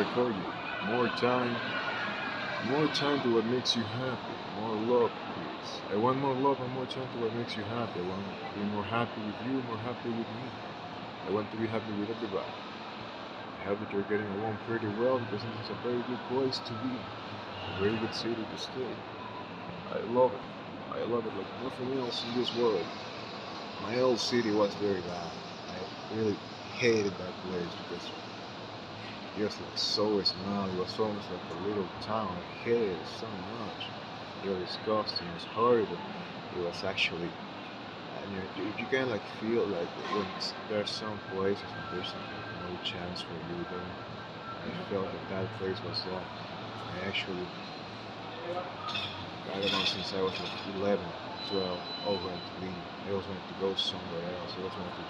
record you. More time to what makes you happy. More love, please. I want more love and more time to what makes you happy. I want to be more happy with you, more happy with me. I want to be happy with everybody. I hope that you're getting along pretty well because this is a very good place to be. A very good city to stay. I love it. I love it like nothing else in this world. My old city was very bad. I really hated that place because it was like so small. It was almost like a little town. I hated it so much. It was disgusting. It was horrible. It was actually, and you can like feel like when there's some places and there's like, no chance for you there. I felt that that place was that. I actually I don't know, since I was like 11, 12, over to leave. I always wanted to go somewhere else. I always wanted to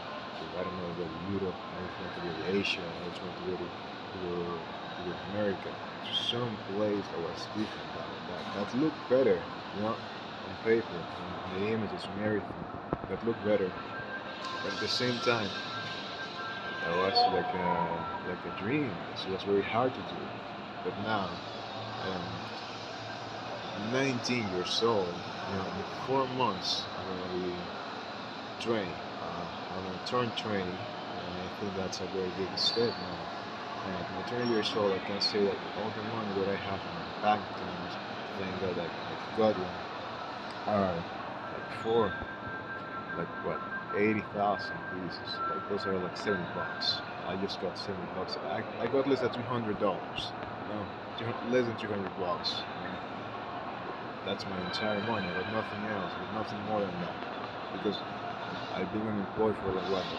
I don't know, go to Europe. I always wanted to go to Asia. I always wanted to go to America. To some place that was different, that looked better, on paper, on the images and everything. That looked better. But at the same time, that was like a dream. So it was very hard to do. But now, um, 19 years old, in 4 months, I'm gonna be 20. I'm gonna turn 20, and I think that's a very big step now. And at 20 years old, I can say that all the money that I have in my bank accounts, thank God I got one, are like like what, 80,000 pieces. Like those are like $70. I just got $70. I got less than $300. Less than $300. That's my entire money. I got nothing else. I got nothing more than that. Because I've been unemployed for like what, the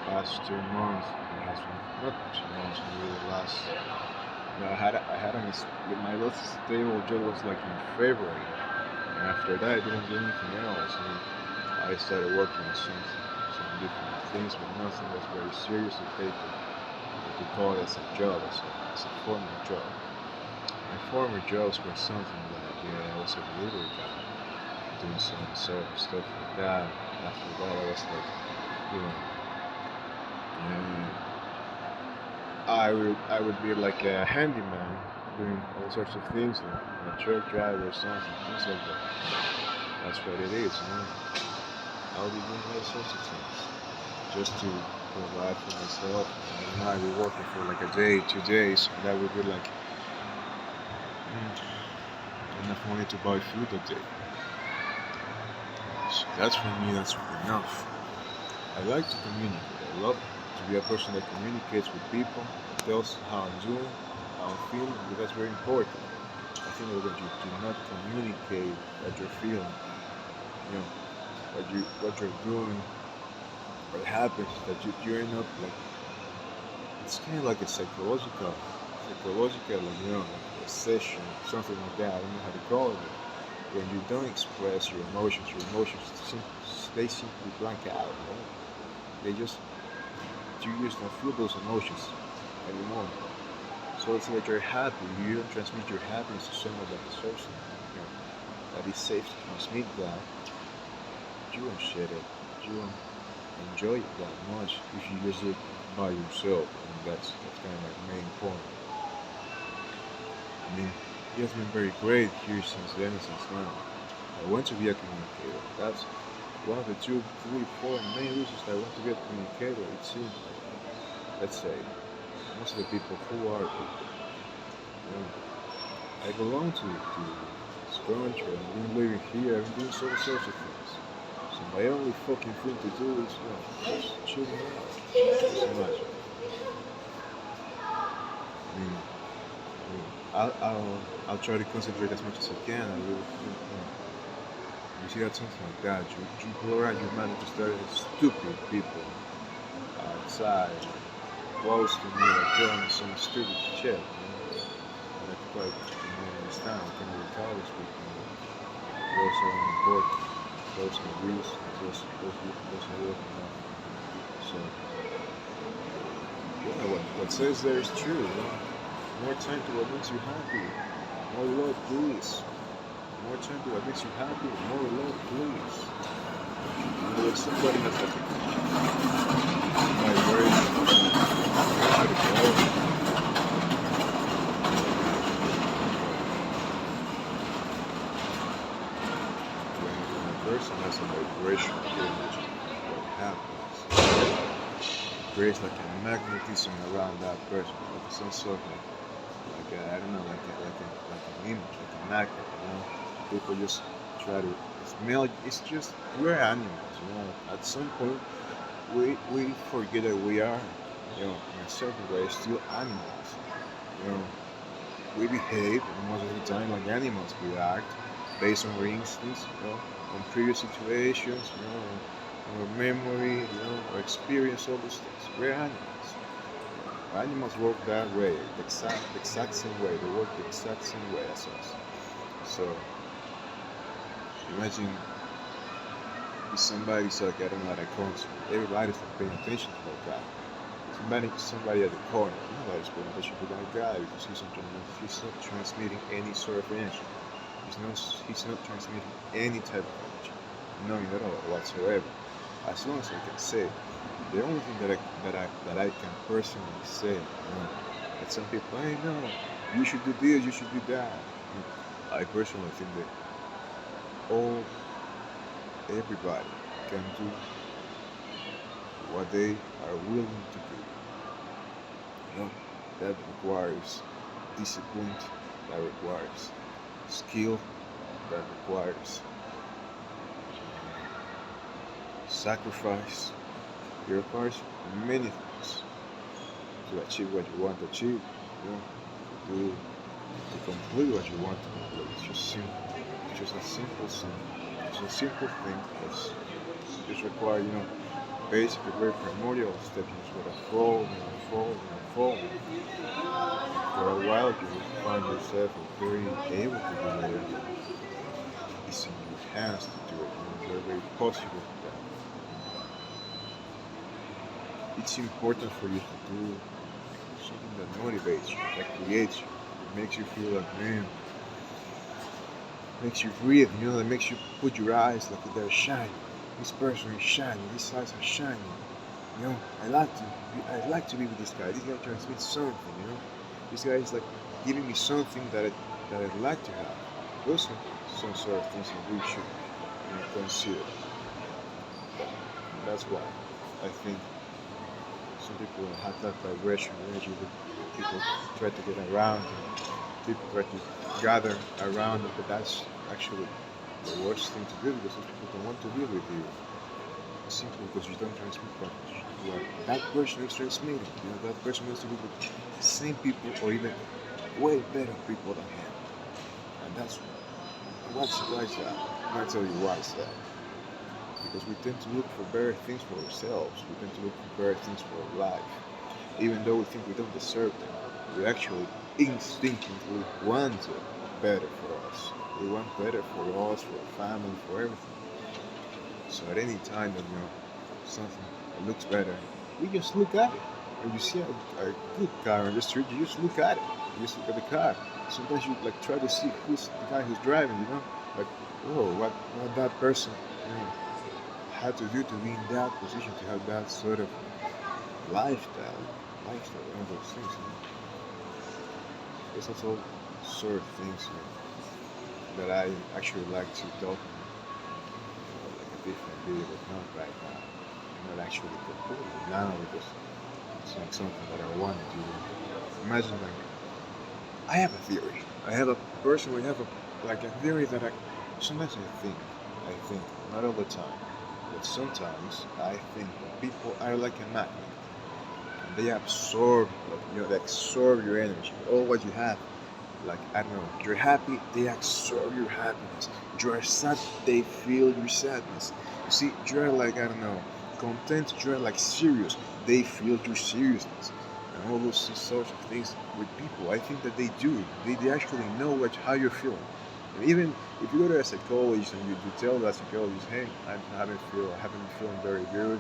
past 2 months. It has been not 2 months, really the last. I had my last stable job was like in February, and after that I didn't do anything else. I started working on some different things, but nothing was very serious to take to call it as a job, as a formal job. My former jobs were something like, I was a delivery guy, doing some sort of stuff like that. After that, I was like, you know, I would be like a handyman, doing all sorts of things, like a truck driver or something, things like that. That's what it is, I'll be doing all sorts of things just to provide for myself. And I'd be working for like a day, 2 days, and that would be like enough money to buy food a day. So that's for me, that's enough. I like to communicate. I love to be a person that communicates with people, tells how I'm doing, how I'm feeling, because that's very important. I think that when you do not communicate what you're feeling, what you're doing, what happens, that you end up like, it's kind of like a psychological, like, like a session, something like that. I don't know how to call it. When you don't express your emotions they simply blank out. You just don't feel those emotions anymore. So it's like you're happy. You don't transmit your happiness to someone that deserves it. That is safe to transmit that. You don't share it. You don't enjoy it that much if you just do it by yourself. And that's kind of like the main point. I mean, it has been very great here since then and since now. I want to be a communicator. That's one of the 2, 3, 4 main reasons I want to be a communicator. It seems, let's say, most of the people who are people. I belong to this country. I've been living here. I've been doing all sorts of things. So my only fucking thing to do is, just chill out. Just imagine. I mean, I'll try to concentrate as much as I can. I will, you see that something like that. You go around, you manage to start stupid people outside, close to me, like doing some stupid shit. And I quite understand. I can't really tell these people. Those are important. Those are real. Those are working out. So, what says there is true. More time to what makes you happy. More love, please. More time to what makes you happy. More love, please. If somebody has like my words, creates like a magnetism around that person, like some sort of like I don't know, like an image, like a magnet. People just try to smell. It's just we're animals. At some point we forget that we are, in a certain way, still animals. You know, we behave most of the time like animals. We act based on our instincts, on previous situations, on our memory, our experience, all these things. We're animals. Animals work that way, the exact same way. They work the exact same way as us. So imagine if somebody's like, I don't know, at a concert. Everybody's like paying attention to that guy. Somebody at the corner. Nobody's paying attention to that guy because he's not transmitting any sort of energy. He's not transmitting any type of energy, none at all whatsoever. As long as I can say, the only thing that I can personally say, that some people, hey, no, you should do this, you should do that. I personally think that all everybody can do what they are willing to do. That requires discipline, that requires skill, that requires sacrifice. It requires many things to achieve what you want to achieve, to, to complete what you want to complete. It's just simple. It's just a simple thing. It's a simple thing. It's just require, basic, very primordial steps. You just gotta fall, fall, fall. For a while, you will find yourself very able to do it. It's in your hands to do it. It's very possible that. It's important for you to do something that motivates you, that creates you, that makes you feel like, man, makes you breathe, that makes you put your eyes like they're shining. This person is shining, these eyes are shining. I like to be with this guy. This guy transmits something, This guy is like giving me something that I'd like to have. Those are some sort of things that we should consider. That's why I think some people have that vibration energy that people try to get around and people try to gather around it, but that's actually the worst thing to do because those people don't want to be with you. Simply because you don't transmit what that person is transmitting. That person wants to be with the same people or even way better people than him. And that's why is that? I'm gonna tell you why is that. Because we tend to look for better things for ourselves. We tend to look for better things for our life. Even though we think we don't deserve them, we actually instinctively want better for us. We want better for us, for our family, for everything. So at any time that something that looks better, we just look at it. When you see a good car on the street, you just look at it. You just look at the car. Sometimes you try to see who's the guy who's driving. Like, oh, what that person had to do to be in that position, to have that sort of lifestyle, all those things. That's all sort of things that I actually like to talk about. Like a different video, but not right now. I'm not actually concluding it now because it's like something that I want to do. Imagine I have a theory. I have a theory that sometimes I think, not all the time, but sometimes I think that people are like a magnet. And they absorb, they absorb your energy, all what you have. Like, I don't know, you're happy, they absorb your happiness. You're sad, they feel your sadness. You see, you're like, I don't know, content, you're like serious, they feel your seriousness. And all those sorts of things with people, I think that they do. They actually know how you're feeling. And even if you go to a psychologist and you tell that psychologist, hey, I haven't been feeling very good,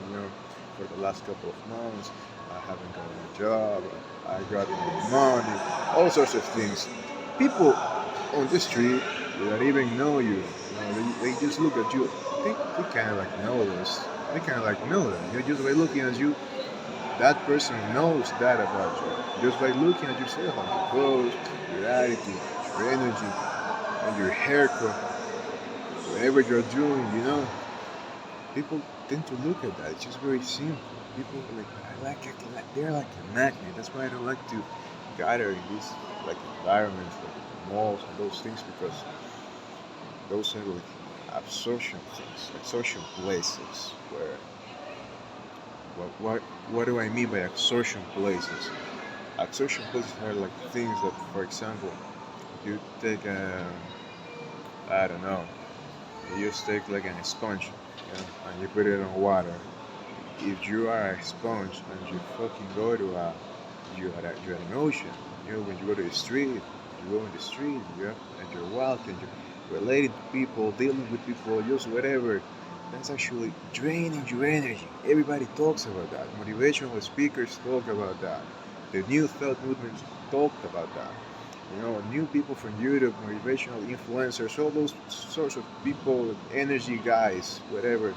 for the last couple of months. I haven't got a job. I got no money. All sorts of things. People on the street that even know you, they just look at you. They kind of like know this. They kind of like know that. Just by looking at you, that person knows that about you. Just by looking at yourself, on your clothes, your attitude, your energy, and your haircut, whatever you're doing, people tend to look at that. It's just very simple. people like they're like a magnet. That's why I don't like to gather in these like environments, like the malls and those things, because those are like absorption things, like social places. Where what do I mean by absorption places? Absorption places are like things that, for example, you take a, I don't know, you just take like a sponge, and you put it on water. If you are a sponge and you fucking go to you're at an ocean, when you go to the street, you go in the street, and you're walking, you're relating to people, dealing with people, just whatever. That's actually draining your energy. Everybody talks about that. Motivational speakers talk about that. The new thought movements talked about that. New people from YouTube, motivational influencers, all those sorts of people, energy guys, whatever,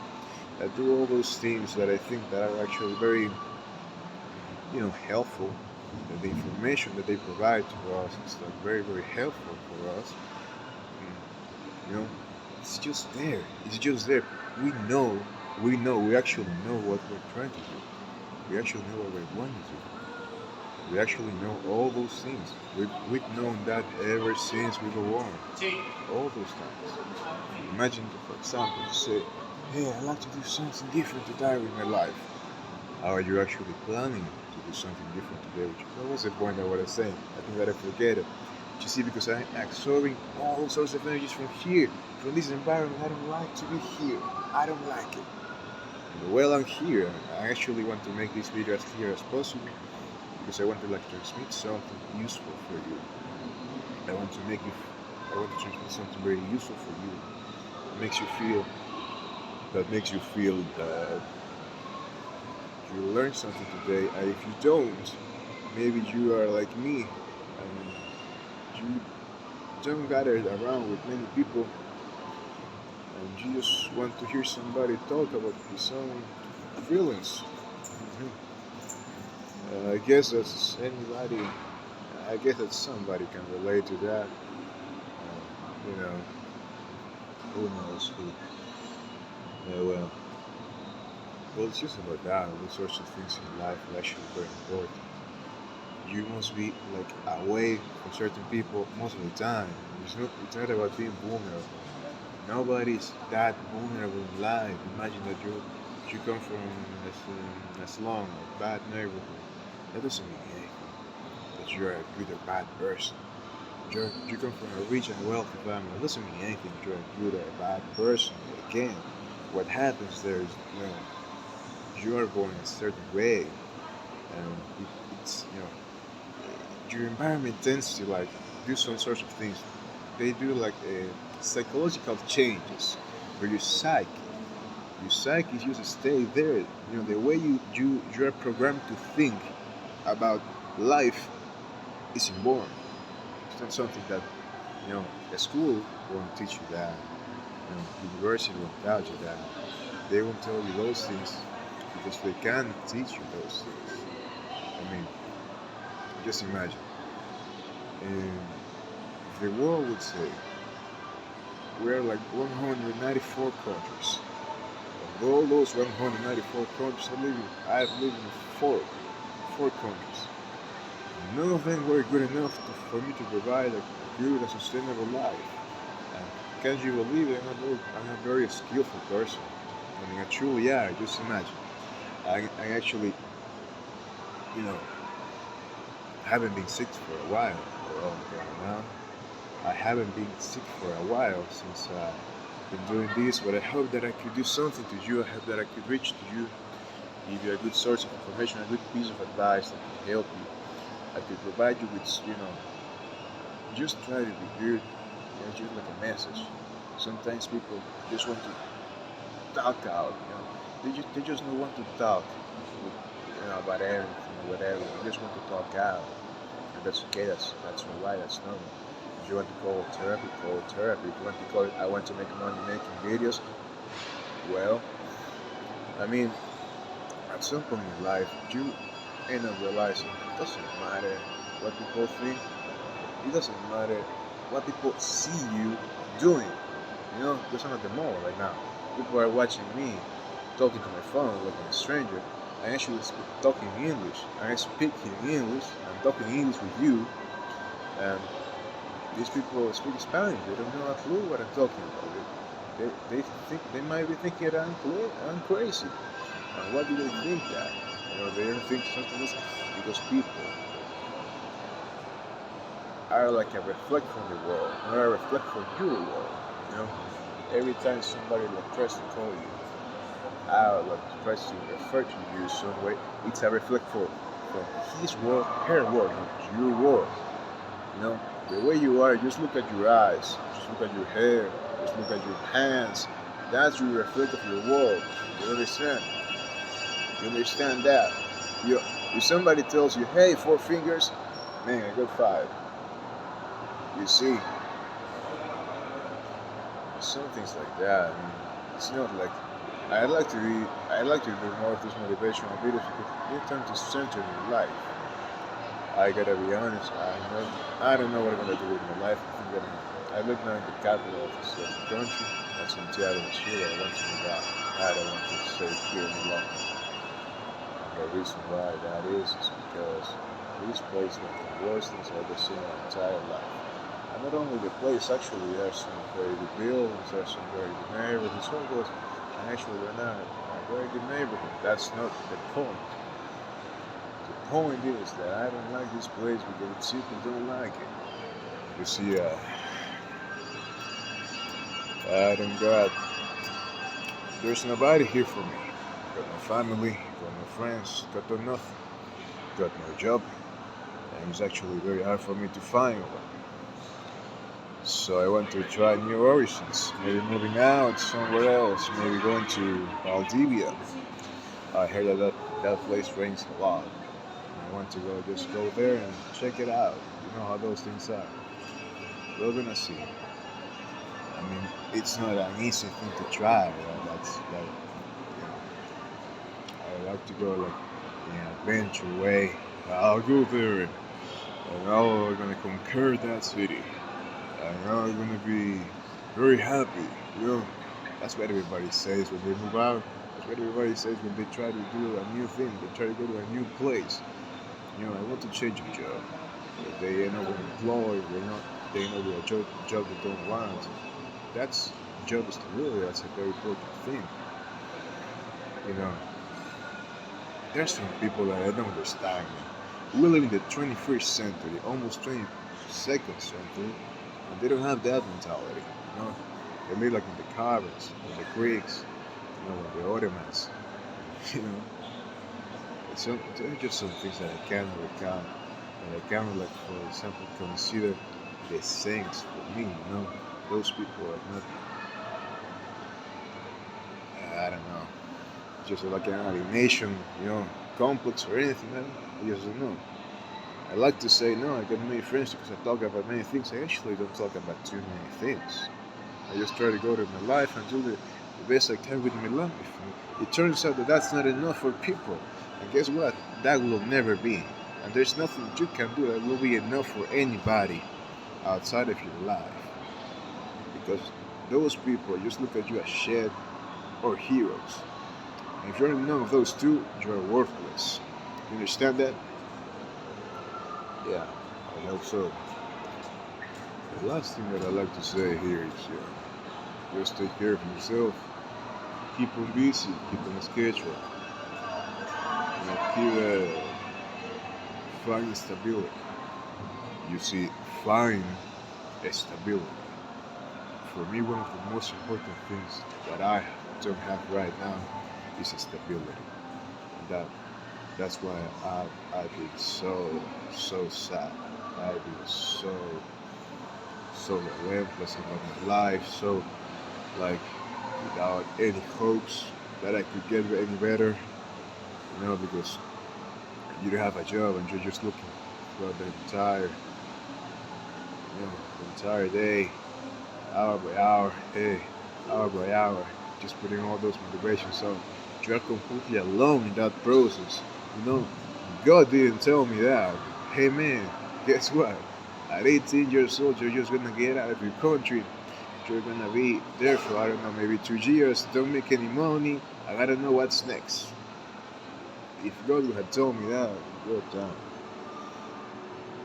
that do all those things that I think that are actually very, helpful. That the information that they provide to us is like very, very helpful for us. You know, it's just there. It's just there. We actually know what we're trying to do. We actually know what we're going to do. We actually know all those things. We've known that ever since we were born. All those times. Imagine, for example, you say, hey, I'd like to do something different today with my life. How are you actually planning to do something different today? What was the point of what I was saying? I think that I forget it. You see, because I'm absorbing all sorts of energies from here, from this environment. I don't like to be here. I don't like it. Well, I'm here. I actually want to make this video as clear as possible, because I want to like transmit something useful for you. I want to transmit something very useful for you. That makes you feel that you learned something today. And if you don't, maybe you are like me, and you don't gather around with many people, and you just want to hear somebody talk about his own feelings. I guess that's anybody. I guess that somebody can relate to that. Who knows who? Well, it's just about that. All sorts of things in life are actually very important. You must be like away from certain people most of the time. It's not about being vulnerable. Nobody's that vulnerable in life. Imagine that you come from a slum, a bad neighborhood. That doesn't mean anything. That you're a good or bad person. You come from a rich and wealthy family. That doesn't mean anything. You're a good or a bad person. But again, what happens there is, you are born in a certain way, and it's your environment tends to like do some sorts of things. They do like psychological changes for your psyche. Your psyche is used to stay there. The way you are programmed to think about life is inborn. It's not something that a school won't teach you that. University won't tell you that. They won't tell you those things because they can't teach you those things. I mean, just imagine. If the world would say we're like 194 countries. Of all those 194 countries I've lived in four countries. None of them were good enough for me to provide a good and sustainable life. And can't you believe it? I'm a very skillful person. I mean, I truly am. Just imagine. I actually, haven't been sick for a while. Now. I haven't been sick for a while since I've been doing this, but I hope that I could do something to you. I hope that I could reach to you, give you a good source of information, a good piece of advice that could help you. I could provide you with, just try to be good. Just like a message. Sometimes people just want to talk out, They just don't want to talk, about everything or whatever. They just want to talk out, and that's okay. That's alright. That's normal. If you want to call therapy, call therapy. If you want to call it, I want to make money making videos. Well, I mean, at some point in life, you end up realizing it doesn't matter what people think. It doesn't matter what people see you doing. Because I'm at the mall right now. People are watching me talking to my phone like a stranger. I actually talking English. I speak in English. I'm talking English with you, and these people speak Spanish. They don't know a clue what I'm talking about. They think they might be thinking that I'm crazy. And why do they think that? They don't think something else because people are like a reflect from the world, not a reflect from your world. You know, every time somebody like tries to call you out, like tries to refer to you some way, it's a reflect from his world, her world, not your world. You know, the way you are, just look at your eyes, just look at your hair, just look at your hands. That's your reflect of your world. You understand? You understand that? You, if somebody tells you, "Hey, four fingers," man, I got five. You see, some things like that. I mean, it's not like I like to do more of these motivational videos because they tend to center your life. I gotta be honest. I don't know what I'm gonna do with my life. I live now in the capital of the country. That's Santiago de Chile. I want to move out. I don't want to stay here any longer. The reason why that is because this place is one of the worst things I've ever seen in my entire life. And not only the place, actually, there's some very good buildings, there's some very good neighborhoods, and actually we're not a very good neighborhood. That's not the point. The point is that I don't like this place because people don't like it. You see, I don't got, there's nobody here for me. Got no family, got no friends, got no nothing, got no job, and it's actually very hard for me to find one. So I want to try new horizons, maybe moving out somewhere else, maybe going to Valdivia. I heard that place rains a lot. I want to just go there and check it out. You know how those things are. We're gonna see. I mean, it's not an easy thing to try. That's like, I like to go like in an adventure way. I'll go there and I'm gonna conquer that city. And I'm gonna be very happy. You know, that's what everybody says when they move out. That's what everybody says when they try to do a new thing. They try to go to a new place. You know, I want to change a job. If they end up employed, they know a job they don't want. That's job stability. That's a very important thing. You know, there's some people that I don't understand. Man. We live in the 21st century, almost 22nd century, and they don't have that mentality. You know, they live like in the caverns, in the Greeks, you know, with the Ottomans. You know, there are just some things that I can't recount, that I can't, like, for example, consider the saints for me. You know, those people are not, I don't know, just like an alienation, you know, complex or anything. I just don't know. I like to say no, I got many friends because I talk about many things. I actually don't talk about too many things. I just try to go to my life and do the best I can with my life. And it turns out that that's not enough for people. And guess what? That will never be. And there's nothing that you can do that will be enough for anybody outside of your life. Because those people just look at you as shit or heroes. And if you're none of those two, you're worthless. You understand that? Yeah, I hope so. The last thing that I like to say here is just take care of yourself, keep on busy, keep on schedule, keep find stability. You see, find stability. For me, one of the most important things that I don't have right now is stability. And that's why I've been so sad. I've been so relentless about my life, so like without any hopes that I could get any better, you know, because you don't have a job and you're just looking throughout the entire day, hour by hour, hour by hour, just putting all those motivations on. You're completely alone in that process. You know, God didn't tell me that. Hey man, guess what? At 18 years old, you're just gonna get out of your country. You're gonna be there for, I don't know, maybe 2 years, don't make any money. I gotta know what's next. if God had told me that, good time.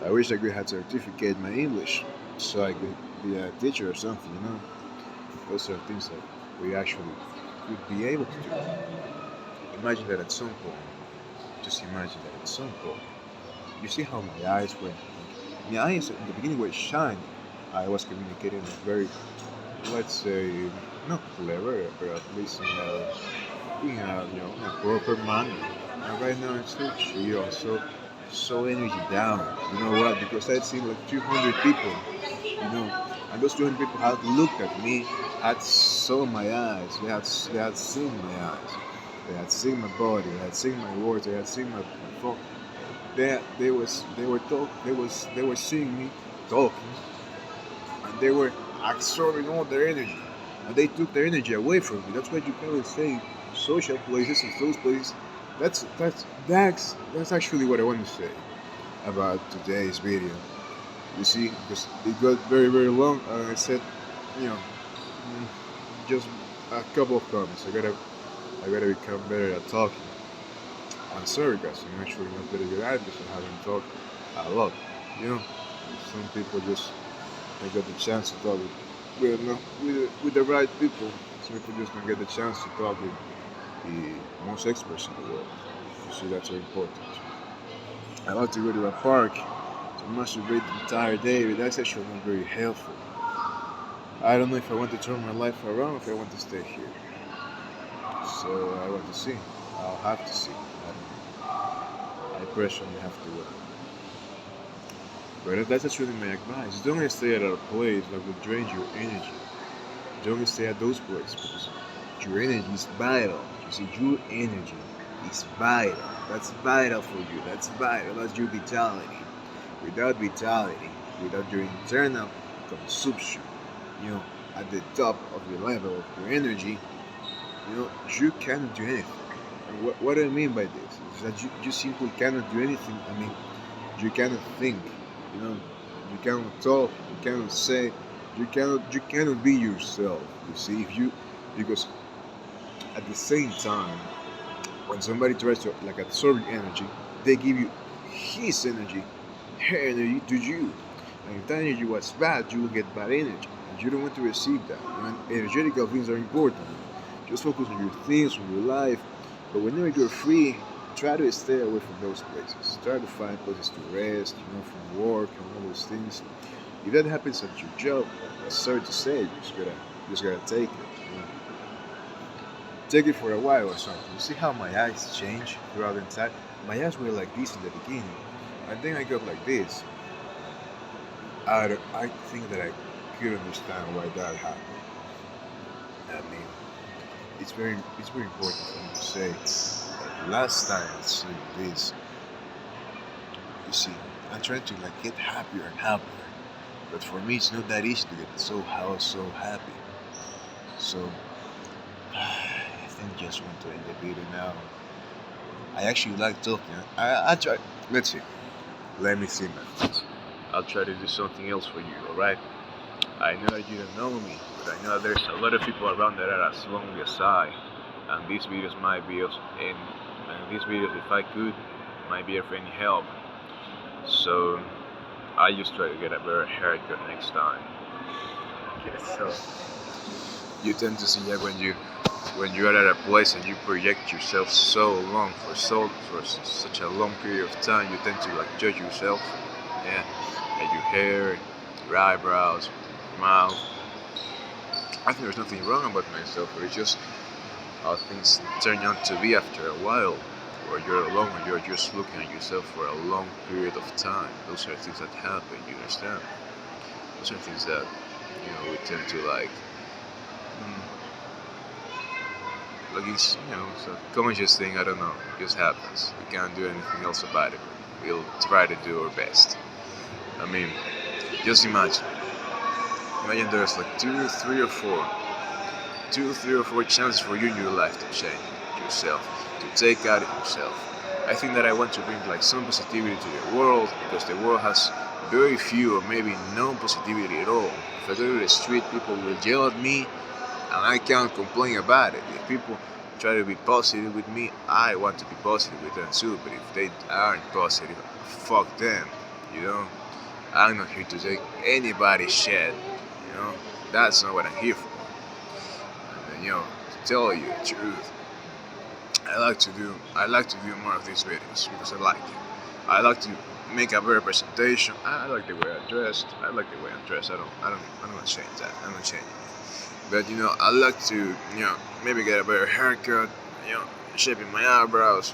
I wish I could have certificate my English so I could be a teacher or something, you know. Those are things that we actually could be able to do. Imagine that at some point, just imagine that at some point, you see how my eyes were, my eyes in the beginning were shining. I was communicating in a very, let's say, not clever, but at least in a proper manner. And right now it's so chill, so energy down. You know what? Because I'd seen like 200 people, you know, and those 200 people had looked at me, had saw my eyes, they had seen my eyes, they had seen my body, they had seen my words, they had seen my phone. They were seeing me talking, and they were absorbing all their energy, and they took their energy away from me. That's why you can say social places and those places. That's actually what I want to say about today's video. You see, because it got very very long, and I said, you know, just a couple of comments. I gotta become better at talking. I'm sorry guys, I'm actually not very good at this. I haven't talked a lot. You know, some people just don't get the chance to talk with the right people. Some people just don't get the chance to talk with the most experts in the world. You see, that's very important. I like to go to a park to masturbate the entire day, but that's actually not very helpful. I don't know if I want to turn my life around or if I want to stay here. So I want to see. I'll have to see. I personally have to work. But that's actually my advice. Don't stay at a place that will drain your energy. Don't stay at those places because your energy is vital. You see, your energy is vital. That's vital for you. That's vital. That's your vitality. Without vitality, without your internal consumption, at the top of your level of your energy, you cannot do anything. And what do I mean by this? Is that you simply cannot do anything. I mean, you cannot think. You cannot talk. You cannot say. You cannot be yourself. You see, because at the same time, when somebody tries to absorb your energy, they give you his energy, her energy to you. And if that energy was bad, you will get bad energy, and you don't want to receive that. Energetical things are important. Just focus on your things, on your life. But whenever you're free, try to stay away from those places. Try to find places to rest, from work and all those things. If that happens at your job, sorry to say, you just gotta take it. Take it for a while or something. You see how my eyes change throughout the entire. My eyes were like this in the beginning, and then I got like this. I think that I could understand why that happened. I mean, it's very important for me to say that last time I saw this, you see, I'm trying to get happier and happier, but for me it's not that easy to get so happy. So I think just want to end the video now. I actually like talking. I try. Let's see. Let me see, man. I'll try to do something else for you. All right. I know that you don't know me, but I know there's a lot of people around that are as lonely as I. And these videos might be and these videos, if I could, might be of any help. So I just try to get a better haircut next time. So you tend to see that when you are at a place and you project yourself so long for such a long period of time, you tend to judge yourself. Yeah, and your hair, your eyebrows, your mouth. I think there's nothing wrong about myself, but it's just how things turn out to be after a while, or you're alone and you're just looking at yourself for a long period of time. Those are things that happen, you understand? Those are things that we tend to it's it's a conscious thing. I don't know, it just happens. We can't do anything else about it. We'll try to do our best. I mean, just imagine there's two, three or four chances for you in your life to change yourself, to take out of yourself. I think that I want to bring some positivity to the world, because the world has very few or maybe no positivity at all. If I go to the street, people will yell at me, and I can't complain about it. If people try to be positive with me, I want to be positive with them too. But if they aren't positive, fuck them. You know, I'm not here to take anybody's shit. You know, that's not what I'm here for. And to tell you the truth, I like to do more of these videos because I like it. I like to make a better presentation. I like the way I dressed. I like the way I'm dressed. I'm gonna change that. I'm gonna change it. But I like to maybe get a better haircut. Shaping my eyebrows.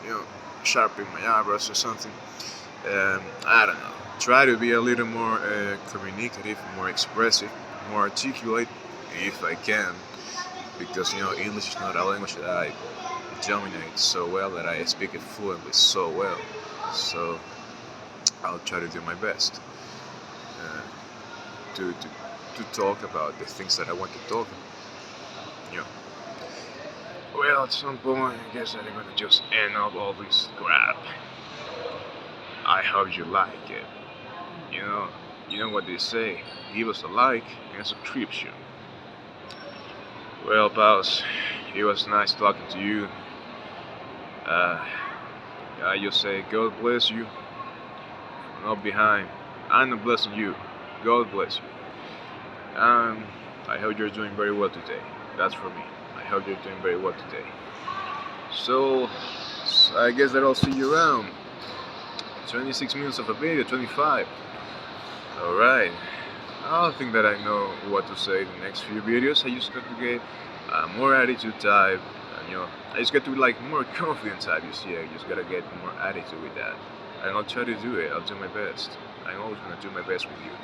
Sharpening my eyebrows or something. I don't know. Try to be a little more communicative, more expressive, more articulate if I can, because English is not a language that I dominate so well, that I speak it fluently so well. So I'll try to do my best uh, to talk about the things that I want to talk about. Well, at some point, I guess I'm gonna just end up all this crap. I hope you like it. You know what they say. Give us a like and a subscription. Well, pals, it was nice talking to you. I just say God bless you. Not behind. I'm not blessing you. God bless you. I hope you're doing very well today. That's for me. I hope you're doing very well today. So I guess that I'll see you around. 26 minutes of a video, 25. Alright. I don't think that I know what to say in the next few videos. I just got to get more attitude type. And, I just got to like more confident type. You see, I just gotta get more attitude with that. And I'll try to do it. I'll do my best. I'm always gonna do my best with you.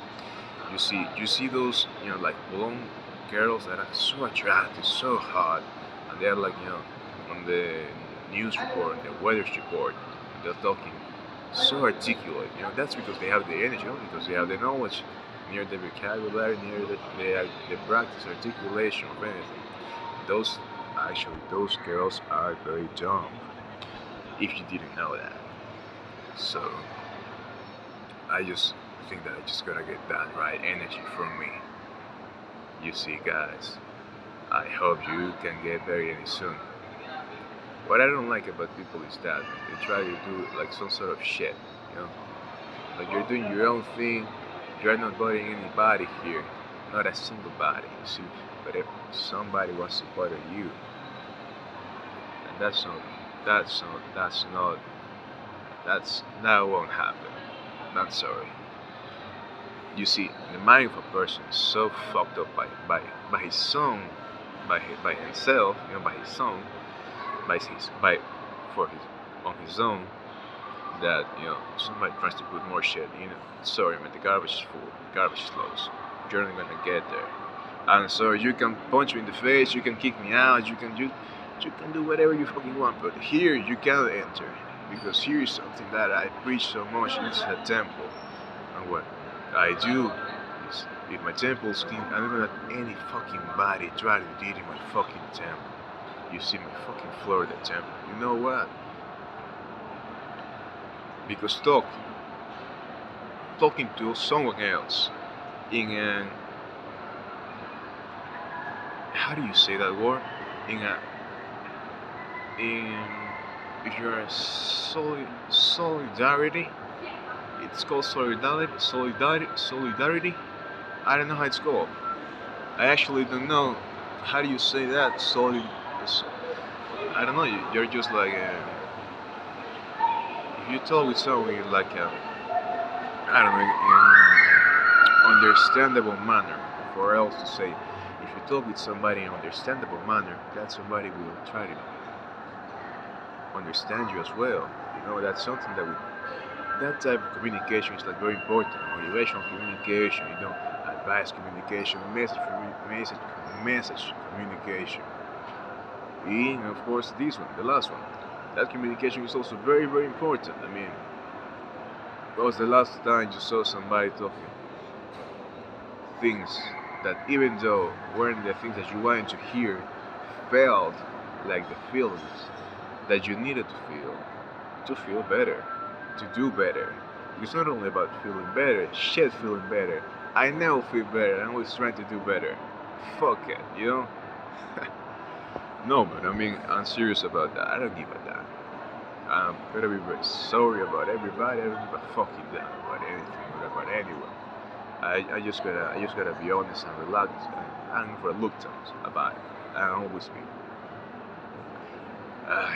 You see those, like blonde girls that are so attractive, so hot, and they're like, on the news report, on the weather report, they're talking so articulate. That's because they have the energy, not because they have the knowledge, near the vocabulary, near the practice, articulation of anything. Those girls are very dumb. If you didn't know that. So I just think that I just gotta get that right energy from me. You see, guys, I hope you can get very energy soon. What I don't like about people is that they try to do like some sort of shit, like you're doing your own thing. You're not bothering anybody here, not a single body. You see, but if somebody wants to bother you, and that won't happen. Not sorry. You see, the mind of a person is so fucked up by his song, by himself, by his song, by for his on his own, that somebody tries to put more shit. Sorry, man, the garbage is full. The garbage is close. You're not gonna get there. I'm sorry. You can punch me in the face. You can kick me out. You can do whatever you fucking want. But here you can't enter, because here is something that I preach so much. It's a temple, and what I do is, if my temple's clean, I'm not gonna let any fucking body try to dig in my fucking temple. You see my fucking floor of the temple. You know what? Because talking to someone else in an, how do you say that word? If you're a solidarity, it's called solidarity. I don't know how it's called. I actually don't know how do you say that. I don't know. You're just like if you talk with someone in like I don't know, in understandable manner. For else to say, if you talk with somebody in understandable manner, that somebody will try to understand you as well. That's something that type of communication is like very important. Motivational communication, advice communication, message communication. And of course, this one, the last one. That communication is also very, very important. I mean, when was the last time you saw somebody talking things that, even though weren't the things that you wanted to hear, felt like the feelings that you needed to feel better, to do better? It's not only about feeling better, feeling better. I never feel better. I'm always trying to do better. Fuck it, No, but I mean, I'm serious about that. I don't give a damn. I'm gonna be very sorry about everybody. I don't give a fucking damn about anything or about anyone. I just gotta be honest and relaxed and reluctant about it. I always be.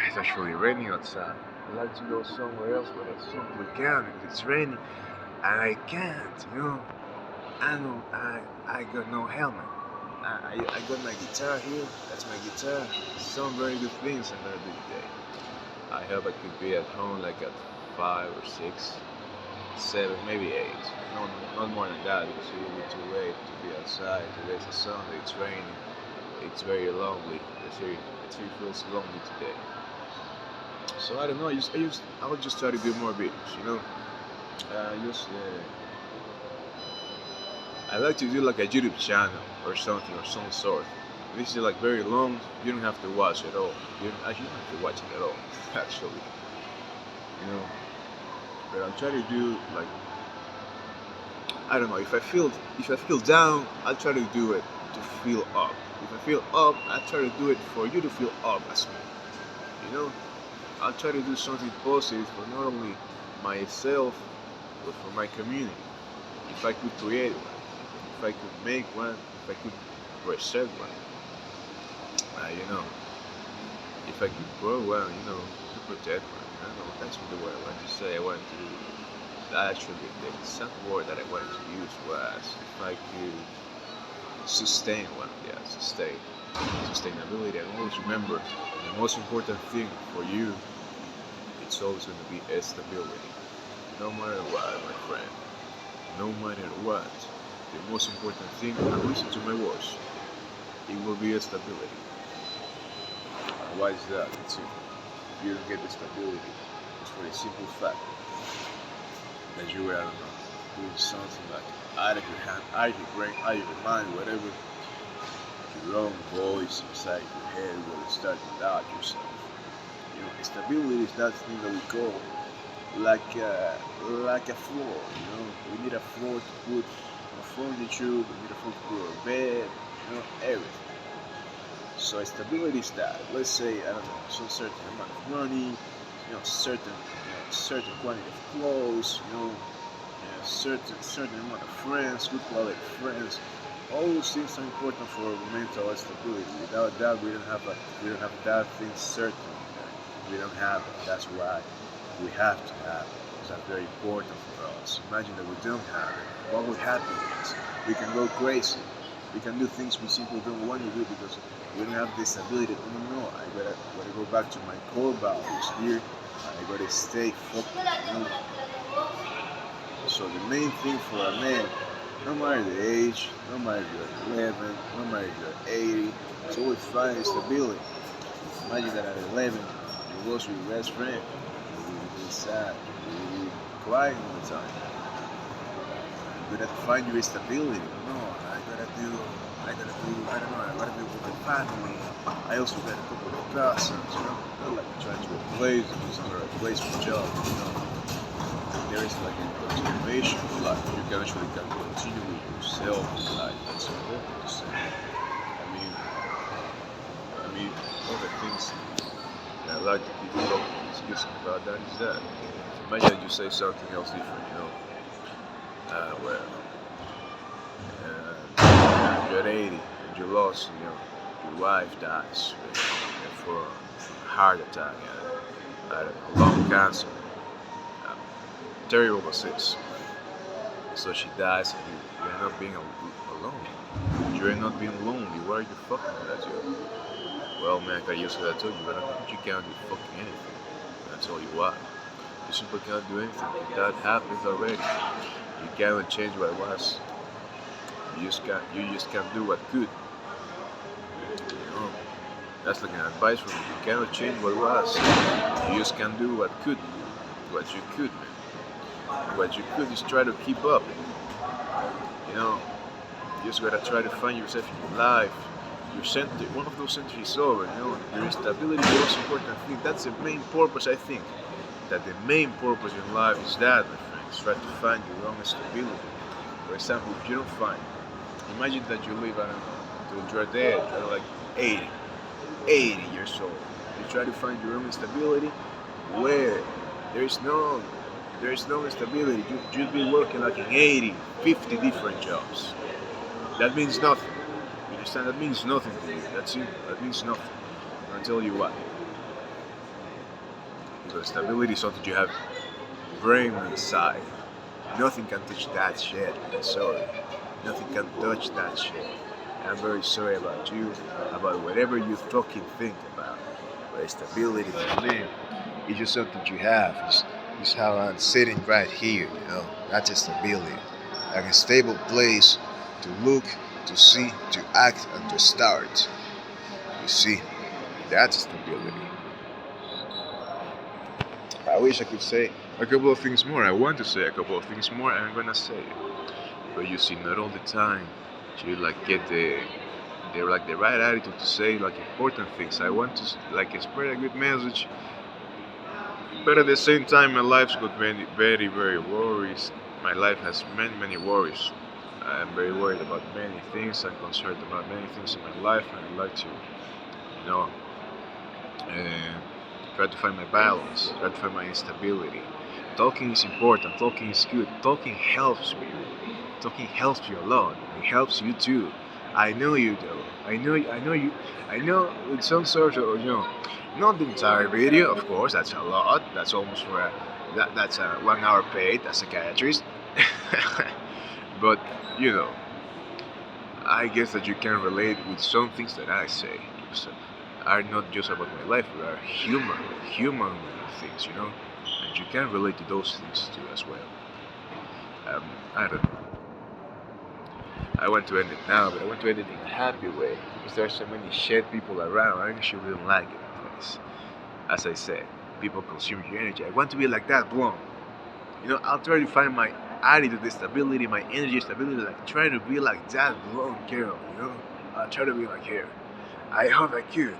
It's actually raining outside. I'd like to go somewhere else, but I simply can't because it's raining and I can't. I got no helmet. I got my guitar here. That's my guitar. Some very good things I'm gonna do today. I hope I could be at home like at 5 or 6, 7, maybe 8. No, not more than that because it will be too late to be outside. Today's a Sunday. It's raining. It's very lonely. It feels lonely today. So I don't know. I will just try to do more videos. I like to do like a YouTube channel or something or some sort. This is like very long. You don't have to watch it all. You don't actually don't have to watch it at all. Actually, you know. But I'll try to do like I don't know. If I feel down, I'll try to do it to feel up. If I feel up, I try to do it for you to feel up as me. You know. I'll try to do something positive for not only myself but for my community. If I could create one, if I could make one, if I could reset one, you know, if I could grow one, to protect one. I don't know, that's the word I want to say. I want to, actually, the exact word that I wanted to use was if I could sustain one, yeah, sustainability. And always remember, the most important thing for you, it's always going to be stability. No matter what, my friend, no matter what, the most important thing, and listen to my words, it will be stability. Why is that? It's if you don't get the stability, it's for the simple fact that you are, I don't know, doing something like out of your hand, out of your brain, out of your mind, whatever, your own voice inside your head will start to doubt yourself. Stability is that thing that we call like a floor. We need a floor to put our furniture. We need a floor to put our bed. Everything. So stability is that. Let's say I don't know, some certain amount of money. Certain quantity of clothes. Certain amount of friends, good quality friends. All those things are important for mental stability. Without that, we don't have that thing certain. We don't have it. That's why we have to have it. It's very important for us. Imagine that we don't have it. What would happen is we can go crazy. We can do things we simply don't want to do because we don't have this ability. No, I gotta go back to my core values here. I gotta stay focused. So the main thing for a man, no matter the age, no matter if you're 11, no matter if you're 80, it's always finding stability. Imagine that at 11, you lost your best friend. You be sad. You be crying all the time. You gotta find your stability. No, I gotta do, I don't know, I gotta do with my family. I also got a couple of cousins, not like trying to replace them or replace my job, There is like a continuation of life. You can actually continue with yourself in life. That's important to say. I mean, all the things that I like to keep discussing about that is that. Imagine that you say something else different, well, you're 80 and you lost, your wife dies for a heart attack and I don't know, lung cancer, terrible disease. So she dies and you end up being alone. You end up being lonely. Why are you fucking with that, Well, man, I used to that too, but I think you can't do fucking anything. That's all you are. You simply can't do anything. That happened already. You cannot change what was. You just can't do what could. That's like an advice from me. You cannot change what was. You just can't do what you could, man. What you could is try to keep up. You just gotta try to find yourself in your life. Your center, one of those centers is over. Your stability is the most important thing. That's the main purpose, I think. That the main purpose in life is that, my friends. Try to find your own stability. For example, if you don't find, imagine that you live, I don't know, until you're dead, you're like 80. 80 years old. You try to find your own stability where there's no instability. You'd be working like in 80, 50 different jobs. That means nothing. You understand? That means nothing to you. That's it. That means nothing. I'll tell you why. Because stability is something you have brain inside. Nothing can touch that shit. I'm sorry. Nothing can touch that shit. I'm very sorry about you, about whatever you fucking think about. But stability to live is just something you have. It's how I'm sitting right here, you know. That's just stability. Like a stable place to look, to see, to act, and to start. You see, that's stability. I wish I could say a couple of things more. I want to say a couple of things more, and I'm gonna say it. But you see, not all the time you like get the right attitude to say like important things. I want to like spread a good message, but at the same time, my life's got many, very, very worries. My life has many worries. I'm very worried about many things. I'm concerned about many things in my life, and I'd like to, you know, uh, try to find my balance, try to find my stability. Talking is important. Talking is good. Talking helps me. Talking helps you a lot. It helps you too. I know you do. I know you. I know with some sort of, not the entire video, of course. That's a lot. That's almost for that's a 1 hour paid as a psychiatrist. But you know, I guess that you can relate with some things that I say. Because are not just about my life. We are human things, and you can relate to those things too as well. I don't know. I want to end it now, but I want to end it in a happy way because there's so many shit people around. I actually really like it because, as I said, people consume your energy. I want to be like that blonde. I'll try to find my attitude, the stability, my energy stability, like trying to be like that blonde girl. I'll try to be like her. I hope I can.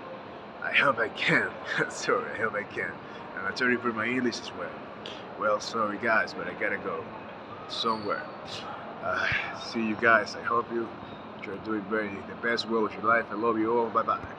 I hope I can. Sorry, I hope I can. And I'll try to improve my English as well. Well, sorry guys, but I gotta go somewhere. See you guys. I hope you're doing the best well of your life. I love you all. Bye bye.